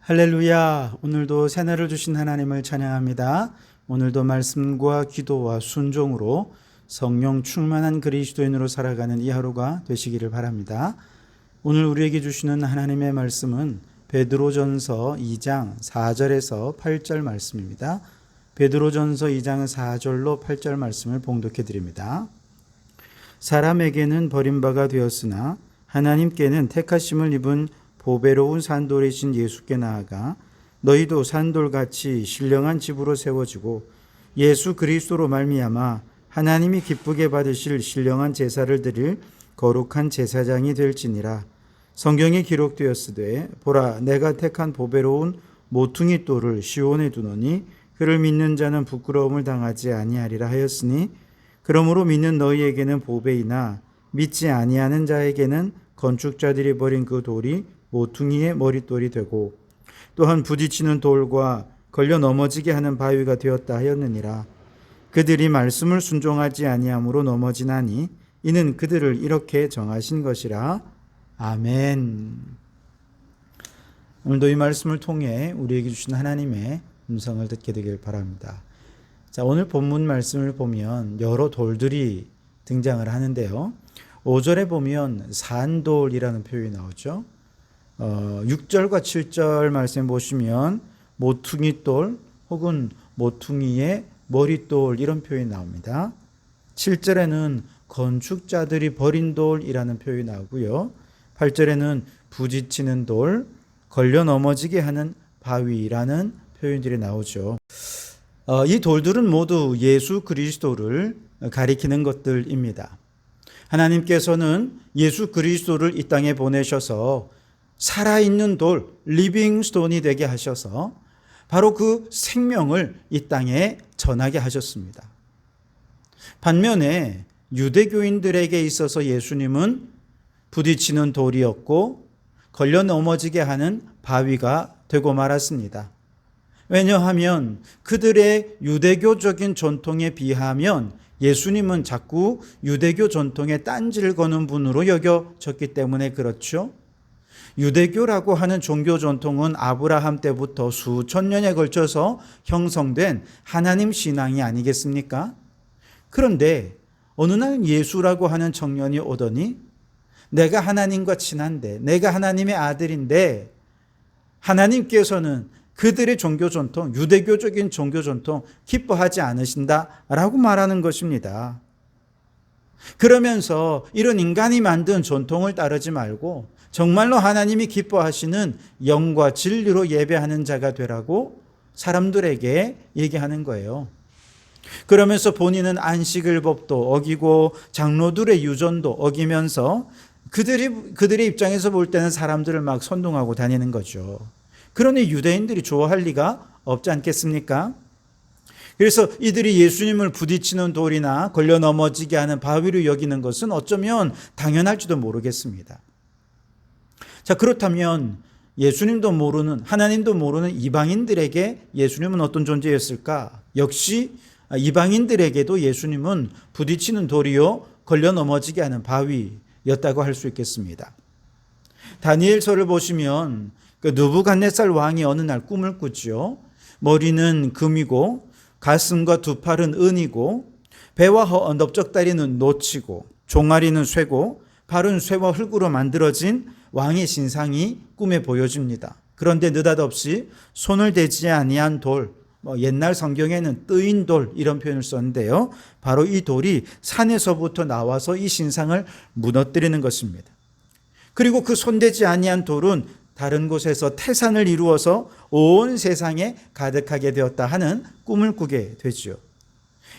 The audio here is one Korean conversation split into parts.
할렐루야. 오늘도 새날을 주신 하나님을 찬양합니다. 오늘도 말씀과 기도와 순종으로 성령 충만한 그리스도인으로 살아가는 이 하루가 되시기를 바랍니다. 오늘 우리에게 주시는 하나님의 말씀은 베드로전서 2장 4절에서 8절 말씀입니다. 베드로전서 2장 4절로 8절 말씀을 봉독해 드립니다. 사람에게는 버림바가 되었으나 하나님께는 택하심을 입은 보배로운 산돌이신 예수께 나아가 너희도 산돌같이 신령한 집으로 세워지고 예수 그리스도로 말미암아 하나님이 기쁘게 받으실 신령한 제사를 드릴 거룩한 제사장이 될지니라. 성경에 기록되었으되 보라 내가 택한 보배로운 모퉁이 돌을 시온에 두노니 그를 믿는 자는 부끄러움을 당하지 아니하리라 하였으니 그러므로 믿는 너희에게는 보배이나 믿지 아니하는 자에게는 건축자들이 버린 그 돌이 모퉁이의 머릿돌이 되고 또한 부딪히는 돌과 걸려 넘어지게 하는 바위가 되었다 하였느니라. 그들이 말씀을 순종하지 아니함으로 넘어지나니 이는 그들을 이렇게 정하신 것이라. 아멘. 오늘도 이 말씀을 통해 우리에게 주신 하나님의 음성을 듣게 되길 바랍니다. 자, 오늘 본문 말씀을 보면 여러 돌들이 등장을 하는데요. 5절에 보면 산돌이라는 표현이 나오죠. 6절과 7절 말씀 보시면 모퉁이돌 혹은 모퉁이의 머릿돌 이런 표현이 나옵니다. 7절에는 건축자들이 버린 돌이라는 표현이 나오고요. 8절에는 부딪히는 돌, 걸려 넘어지게 하는 바위라는 표현들이 나오죠. 이 돌들은 모두 예수 그리스도를 가리키는 것들입니다. 하나님께서는 예수 그리스도를 이 땅에 보내셔서 살아있는 돌, 리빙스톤이 되게 하셔서 바로 그 생명을 이 땅에 전하게 하셨습니다. 반면에 유대교인들에게 있어서 예수님은 부딪히는 돌이었고 걸려 넘어지게 하는 바위가 되고 말았습니다. 왜냐하면 그들의 유대교적인 전통에 비하면 예수님은 자꾸 유대교 전통에 딴지를 거는 분으로 여겨졌기 때문에 그렇죠. 유대교라고 하는 종교 전통은 아브라함 때부터 수천 년에 걸쳐서 형성된 하나님 신앙이 아니겠습니까? 그런데 어느 날 예수라고 하는 청년이 오더니 내가 하나님과 친한데, 내가 하나님의 아들인데 하나님께서는 그들의 종교 전통, 유대교적인 종교 전통 기뻐하지 않으신다라고 말하는 것입니다. 그러면서 이런 인간이 만든 전통을 따르지 말고 정말로 하나님이 기뻐하시는 영과 진리로 예배하는 자가 되라고 사람들에게 얘기하는 거예요. 그러면서 본인은 안식일 법도 어기고 장로들의 유전도 어기면서 그들의 입장에서 볼 때는 사람들을 막 선동하고 다니는 거죠. 그러니 유대인들이 좋아할 리가 없지 않겠습니까? 그래서 이들이 예수님을 부딪히는 돌이나 걸려 넘어지게 하는 바위로 여기는 것은 어쩌면 당연할지도 모르겠습니다. 자, 그렇다면 예수님도 모르는, 하나님도 모르는 이방인들에게 예수님은 어떤 존재였을까? 역시 이방인들에게도 예수님은 부딪히는 돌이요 걸려 넘어지게 하는 바위였다고 할 수 있겠습니다. 다니엘서를 보시면 그 느부갓네살 왕이 어느 날 꿈을 꾸죠. 머리는 금이고 가슴과 두 팔은 은이고 배와 넓적다리는 노치고 종아리는 쇠고 발은 쇠와 흙으로 만들어진 왕의 신상이 꿈에 보여집니다. 그런데 느닷없이 손을 대지 아니한 돌, 옛날 성경에는 뜨인 돌 이런 표현을 썼는데요. 바로 이 돌이 산에서부터 나와서 이 신상을 무너뜨리는 것입니다. 그리고 그 손대지 아니한 돌은 다른 곳에서 태산을 이루어서 온 세상에 가득하게 되었다 하는 꿈을 꾸게 되죠.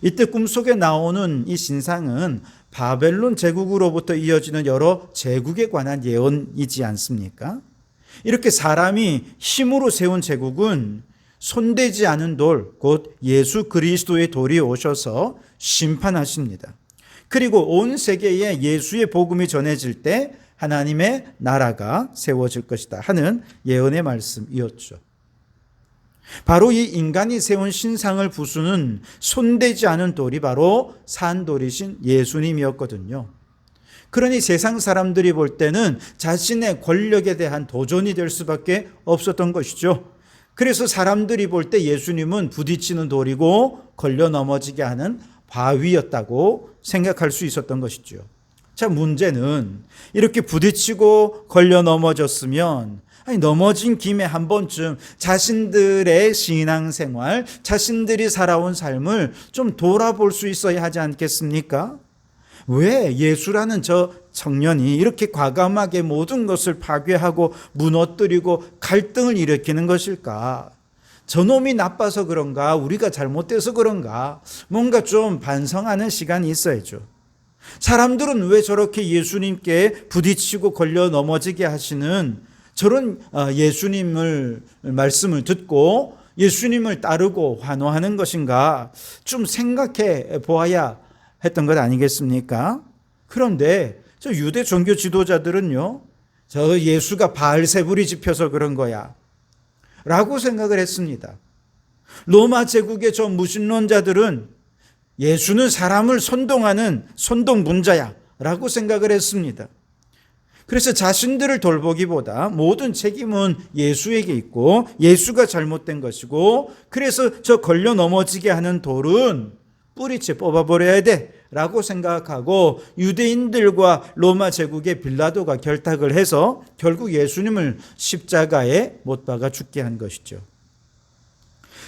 이때 꿈속에 나오는 이 신상은 바벨론 제국으로부터 이어지는 여러 제국에 관한 예언이지 않습니까? 이렇게 사람이 힘으로 세운 제국은 손대지 않은 돌, 곧 예수 그리스도의 돌이 오셔서 심판하십니다. 그리고 온 세계에 예수의 복음이 전해질 때 하나님의 나라가 세워질 것이다 하는 예언의 말씀이었죠. 바로 이 인간이 세운 신상을 부수는 손대지 않은 돌이 바로 산돌이신 예수님이었거든요. 그러니 세상 사람들이 볼 때는 자신의 권력에 대한 도전이 될 수밖에 없었던 것이죠. 그래서 사람들이 볼 때 예수님은 부딪히는 돌이고 걸려 넘어지게 하는 바위였다고 생각할 수 있었던 것이죠. 자, 문제는 이렇게 부딪히고 걸려 넘어졌으면 넘어진 김에 한 번쯤 자신들의 신앙생활, 자신들이 살아온 삶을 좀 돌아볼 수 있어야 하지 않겠습니까? 왜 예수라는 저 청년이 이렇게 과감하게 모든 것을 파괴하고 무너뜨리고 갈등을 일으키는 것일까? 저놈이 나빠서 그런가? 우리가 잘못돼서 그런가? 뭔가 좀 반성하는 시간이 있어야죠. 사람들은 왜 저렇게 예수님께 부딪히고 걸려 넘어지게 하시는 저런 예수님을 말씀을 듣고 예수님을 따르고 환호하는 것인가? 좀 생각해 보아야 했던 것 아니겠습니까? 그런데 저 유대 종교 지도자들은요, 저 예수가 바알세불이 집혀서 그런 거야 라고 생각을 했습니다. 로마 제국의 저 무신론자들은 예수는 사람을 선동하는 선동분자야 라고 생각을 했습니다. 그래서 자신들을 돌보기보다 모든 책임은 예수에게 있고 예수가 잘못된 것이고, 그래서 저 걸려 넘어지게 하는 돌은 뿌리째 뽑아버려야 돼 라고 생각하고 유대인들과 로마 제국의 빌라도가 결탁을 해서 결국 예수님을 십자가에 못 박아 죽게 한 것이죠.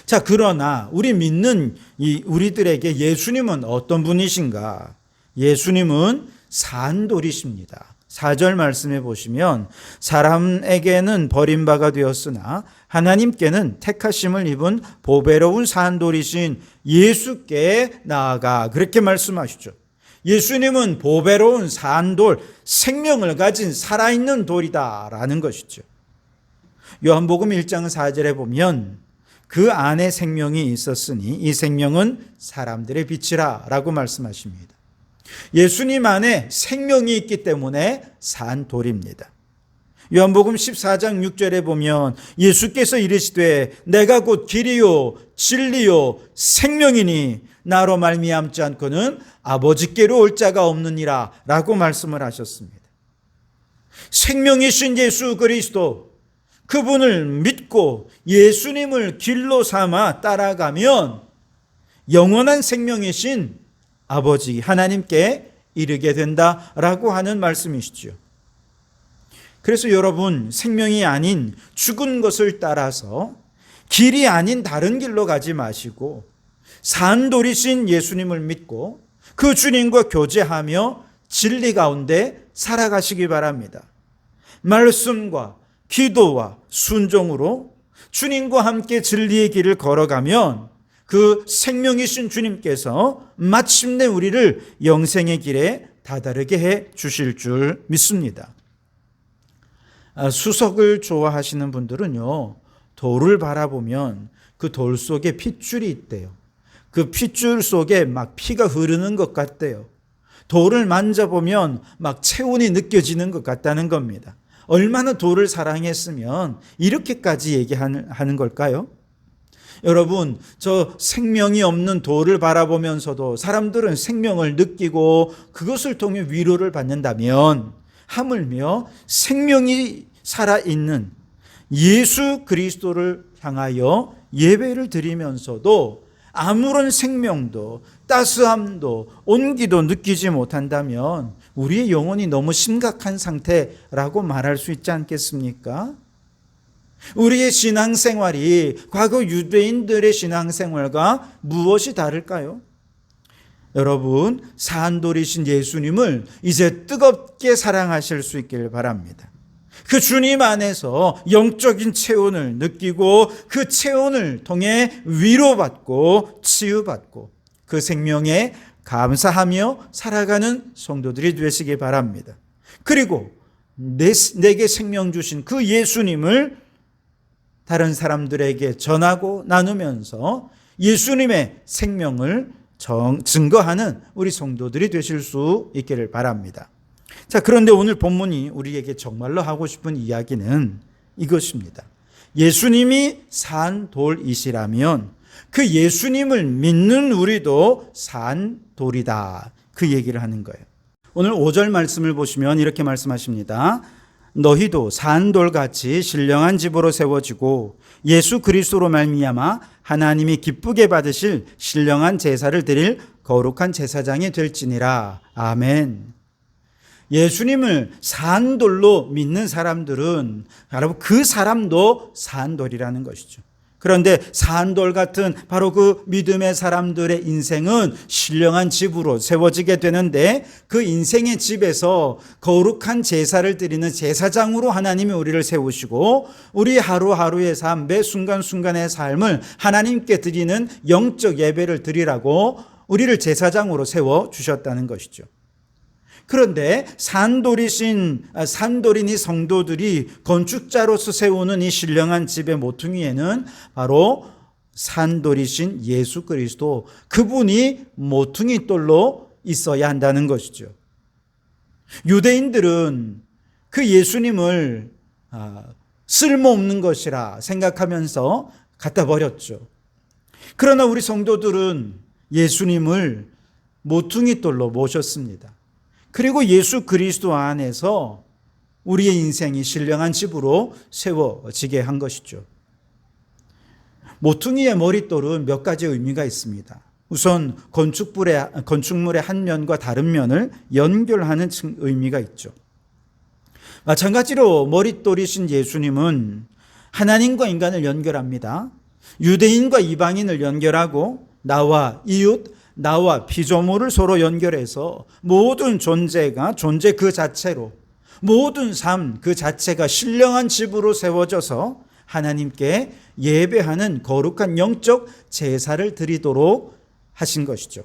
자, 그러나 우리 믿는 우리들에게 예수님은 어떤 분이신가? 예수님은 산돌이십니다. 4절 말씀해 보시면 사람에게는 버림바가 되었으나 하나님께는 택하심을 입은 보배로운 산돌이신 예수께 나아가, 그렇게 말씀하시죠. 예수님은 보배로운 산돌, 생명을 가진 살아있는 돌이다라는 것이죠. 요한복음 1장 4절에 보면 그 안에 생명이 있었으니 이 생명은 사람들의 빛이라 라고 말씀하십니다. 예수님 안에 생명이 있기 때문에 산 돌입니다. 요한복음 14장 6절에 보면 예수께서 이르시되 내가 곧 길이요 진리요 생명이니 나로 말미암지 않고는 아버지께로 올 자가 없느니라 라고 말씀을 하셨습니다. 생명이신 예수 그리스도, 그분을 믿고 예수님을 길로 삼아 따라가면 영원한 생명이신 아버지 하나님께 이르게 된다라고 하는 말씀이시죠. 그래서 여러분, 생명이 아닌 죽은 것을 따라서 길이 아닌 다른 길로 가지 마시고 산돌이신 예수님을 믿고 그 주님과 교제하며 진리 가운데 살아가시기 바랍니다. 말씀과 기도와 순종으로 주님과 함께 진리의 길을 걸어가면 그 생명이신 주님께서 마침내 우리를 영생의 길에 다다르게 해 주실 줄 믿습니다. 수석을 좋아하시는 분들은요, 돌을 바라보면 그 돌 속에 핏줄이 있대요. 그 핏줄 속에 막 피가 흐르는 것 같대요. 돌을 만져보면 막 체온이 느껴지는 것 같다는 겁니다. 얼마나 돌을 사랑했으면 이렇게까지 얘기하는 걸까요? 여러분, 저 생명이 없는 돌을 바라보면서도 사람들은 생명을 느끼고 그것을 통해 위로를 받는다면, 하물며 생명이 살아있는 예수 그리스도를 향하여 예배를 드리면서도 아무런 생명도 따스함도 온기도 느끼지 못한다면 우리의 영혼이 너무 심각한 상태라고 말할 수 있지 않겠습니까? 우리의 신앙생활이 과거 유대인들의 신앙생활과 무엇이 다를까요? 여러분, 산돌이신 예수님을 이제 뜨겁게 사랑하실 수 있기를 바랍니다. 그 주님 안에서 영적인 체온을 느끼고 그 체온을 통해 위로받고 치유받고 그 생명에 감사하며 살아가는 성도들이 되시기 바랍니다. 그리고 내게 생명 주신 그 예수님을 다른 사람들에게 전하고 나누면서 예수님의 생명을 증거하는 우리 성도들이 되실 수 있기를 바랍니다. 자, 그런데 오늘 본문이 우리에게 정말로 하고 싶은 이야기는 이것입니다. 예수님이 산 돌이시라면 그 예수님을 믿는 우리도 산 돌이다, 그 얘기를 하는 거예요. 오늘 5절 말씀을 보시면 이렇게 말씀하십니다. 너희도 산돌같이 신령한 집으로 세워지고 예수 그리스도로 말미암아 하나님이 기쁘게 받으실 신령한 제사를 드릴 거룩한 제사장이 될지니라. 아멘. 예수님을 산돌로 믿는 사람들은 여러분 그 사람도 산돌이라는 것이죠. 그런데 산돌 같은 바로 그 믿음의 사람들의 인생은 신령한 집으로 세워지게 되는데 그 인생의 집에서 거룩한 제사를 드리는 제사장으로 하나님이 우리를 세우시고 우리 하루하루의 삶, 매 순간순간의 삶을 하나님께 드리는 영적 예배를 드리라고 우리를 제사장으로 세워주셨다는 것이죠. 그런데 산돌인 이 성도들이 건축자로서 세우는 이 신령한 집의 모퉁이에는 바로 산돌이신 예수 그리스도, 그분이 모퉁이 돌로 있어야 한다는 것이죠. 유대인들은 그 예수님을 쓸모없는 것이라 생각하면서 갖다 버렸죠. 그러나 우리 성도들은 예수님을 모퉁이 돌로 모셨습니다. 그리고 예수 그리스도 안에서 우리의 인생이 신령한 집으로 세워지게 한 것이죠. 모퉁이의 머릿돌은 몇 가지 의미가 있습니다. 우선 건축물의 한 면과 다른 면을 연결하는 의미가 있죠. 마찬가지로 머릿돌이신 예수님은 하나님과 인간을 연결합니다. 유대인과 이방인을 연결하고 나와 이웃, 나와 피조물을 서로 연결해서 모든 존재가 존재 그 자체로, 모든 삶 그 자체가 신령한 집으로 세워져서 하나님께 예배하는 거룩한 영적 제사를 드리도록 하신 것이죠.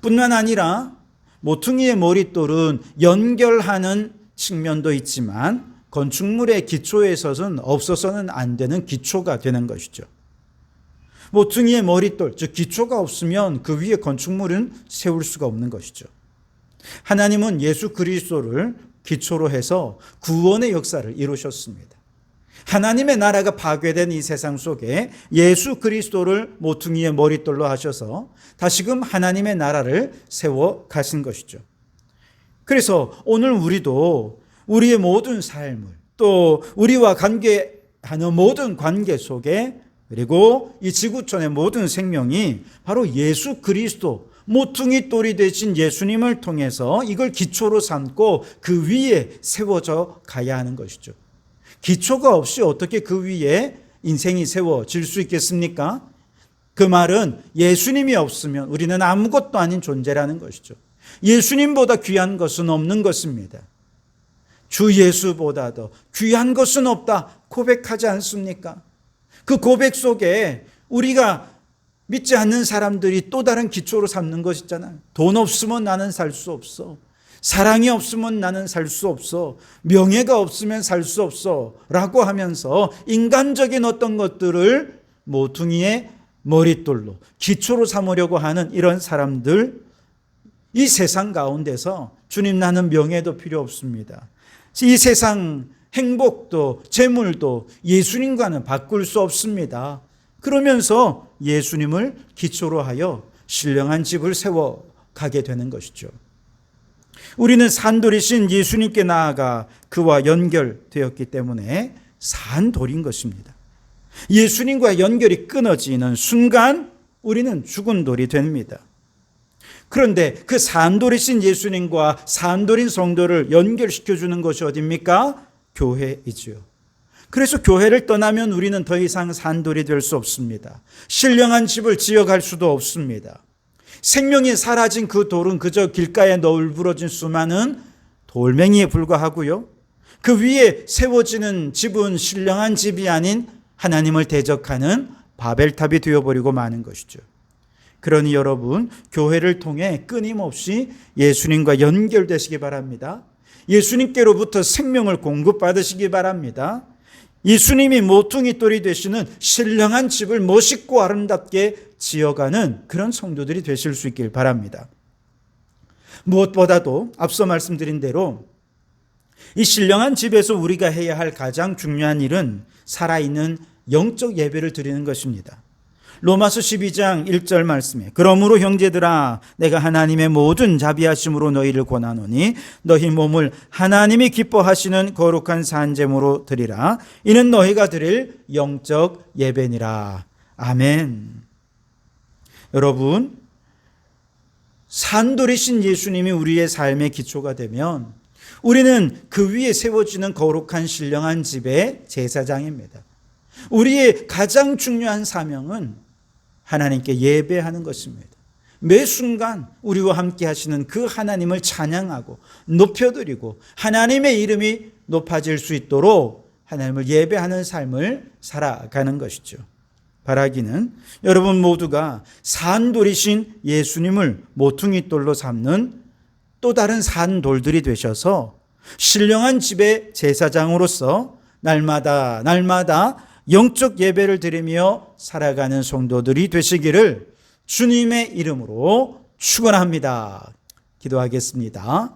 뿐만 아니라 모퉁이의 머릿돌은 연결하는 측면도 있지만 건축물의 기초에 있어서는 없어서는 안 되는 기초가 되는 것이죠. 모퉁이의 머릿돌, 즉 기초가 없으면 그 위에 건축물은 세울 수가 없는 것이죠. 하나님은 예수 그리스도를 기초로 해서 구원의 역사를 이루셨습니다. 하나님의 나라가 파괴된 이 세상 속에 예수 그리스도를 모퉁이의 머릿돌로 하셔서 다시금 하나님의 나라를 세워 가신 것이죠. 그래서 오늘 우리도 우리의 모든 삶을, 또 우리와 관계하는 모든 관계 속에, 그리고 이 지구촌의 모든 생명이 바로 예수 그리스도, 모퉁이 돌이 되신 예수님을 통해서 이걸 기초로 삼고 그 위에 세워져 가야 하는 것이죠. 기초가 없이 어떻게 그 위에 인생이 세워질 수 있겠습니까? 그 말은 예수님이 없으면 우리는 아무것도 아닌 존재라는 것이죠. 예수님보다 귀한 것은 없는 것입니다. 주 예수보다 더 귀한 것은 없다 고백하지 않습니까? 그 고백 속에 우리가 믿지 않는 사람들이 또 다른 기초로 삼는 것 있잖아요. 돈 없으면 나는 살 수 없어. 사랑이 없으면 나는 살 수 없어. 명예가 없으면 살 수 없어. 라고 하면서 인간적인 어떤 것들을 모퉁이의 머릿돌로 기초로 삼으려고 하는 이런 사람들, 이 세상 가운데서 주님 나는 명예도 필요 없습니다. 이 세상 행복도 재물도 예수님과는 바꿀 수 없습니다. 그러면서 예수님을 기초로 하여 신령한 집을 세워가게 되는 것이죠. 우리는 산돌이신 예수님께 나아가 그와 연결되었기 때문에 산돌인 것입니다. 예수님과 연결이 끊어지는 순간 우리는 죽은 돌이 됩니다. 그런데 그 산돌이신 예수님과 산돌인 성도를 연결시켜주는 것이 어디입니까? 교회이지요. 그래서 교회를 떠나면 우리는 더 이상 산돌이 될 수 없습니다. 신령한 집을 지어갈 수도 없습니다. 생명이 사라진 그 돌은 그저 길가에 널브러진 수많은 돌멩이에 불과하고요. 그 위에 세워지는 집은 신령한 집이 아닌 하나님을 대적하는 바벨탑이 되어버리고 마는 것이죠. 그러니 여러분, 교회를 통해 끊임없이 예수님과 연결되시기 바랍니다. 예수님께로부터 생명을 공급받으시기 바랍니다. 예수님이 모퉁이 돌이 되시는 신령한 집을 멋있고 아름답게 지어가는 그런 성도들이 되실 수 있길 바랍니다. 무엇보다도 앞서 말씀드린 대로 이 신령한 집에서 우리가 해야 할 가장 중요한 일은 살아있는 영적 예배를 드리는 것입니다. 로마서 12장 1절 말씀에 그러므로 형제들아 내가 하나님의 모든 자비하심으로 너희를 권하노니 너희 몸을 하나님이 기뻐하시는 거룩한 산제물로 드리라. 이는 너희가 드릴 영적 예배니라. 아멘. 여러분, 산돌이신 예수님이 우리의 삶의 기초가 되면 우리는 그 위에 세워지는 거룩한 신령한 집의 제사장입니다. 우리의 가장 중요한 사명은 하나님께 예배하는 것입니다. 매 순간 우리와 함께 하시는 그 하나님을 찬양하고 높여드리고 하나님의 이름이 높아질 수 있도록 하나님을 예배하는 삶을 살아가는 것이죠. 바라기는 여러분 모두가 산돌이신 예수님을 모퉁이돌로 삼는 또 다른 산돌들이 되셔서 신령한 집의 제사장으로서 날마다 영적 예배를 드리며 살아가는 성도들이 되시기를 주님의 이름으로 축원합니다. 기도하겠습니다.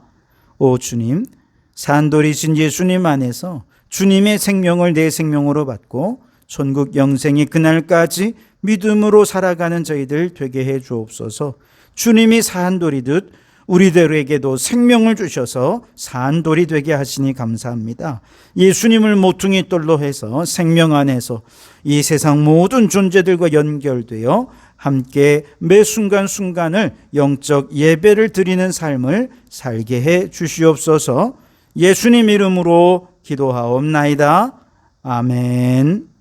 오 주님, 산돌이신 예수님 안에서 주님의 생명을 내 생명으로 받고 천국 영생이 그날까지 믿음으로 살아가는 저희들 되게 해 주옵소서. 주님이 산돌이듯 우리들에게도 생명을 주셔서 산돌이 되게 하시니 감사합니다. 예수님을 모퉁이돌로 해서 생명 안에서 이 세상 모든 존재들과 연결되어 함께 매 순간순간을 영적 예배를 드리는 삶을 살게 해 주시옵소서. 예수님 이름으로 기도하옵나이다. 아멘.